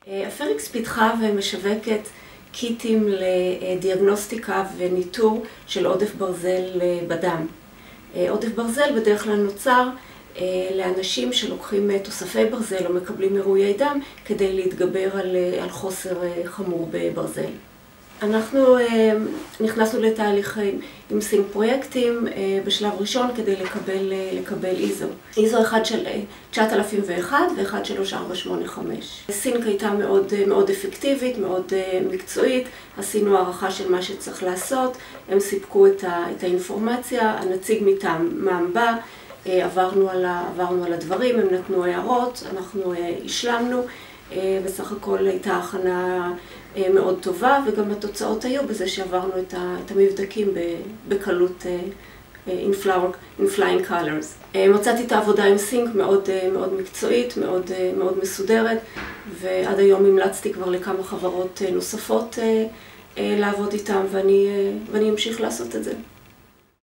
אפריקס פיתחה ומשווקת קיטים לדיאגנוסטיקה וניטור של עודף ברזל בדם. עודף ברזל בדרך כלל נוצר לאנשים שלוקחים תוספי ברזל או מקבלים עירויי דם כדי להתגבר על חוסר חמור בברזל. אנחנו נכנסנו לתהליך עם סינק פרויקטים בשלב ראשון כדי לקבל איזו. איזו אחד של 9001 ואחד של 3485. סינק הייתה מאוד אפקטיבית, מאוד מקצועית, עשינו הערכה של מה שצריך לעשות, הם סיפקו את האינפורמציה, הנציג מטעמם בא, עברנו על הדברים, הם נתנו הערות, אנחנו השלמנו, בסך הכל הייתה הכנה מאוד טובה, וגם התוצאות היו בזה שעברנו את המבדקים בקלות in flying colors. מצאתי את העבודה עם סינק מאוד מקצועית, מאוד מסודרת, ועד היום המלצתי כבר לכמה חברות נוספות לעבוד איתם, ואני אמשיך לעשות את זה.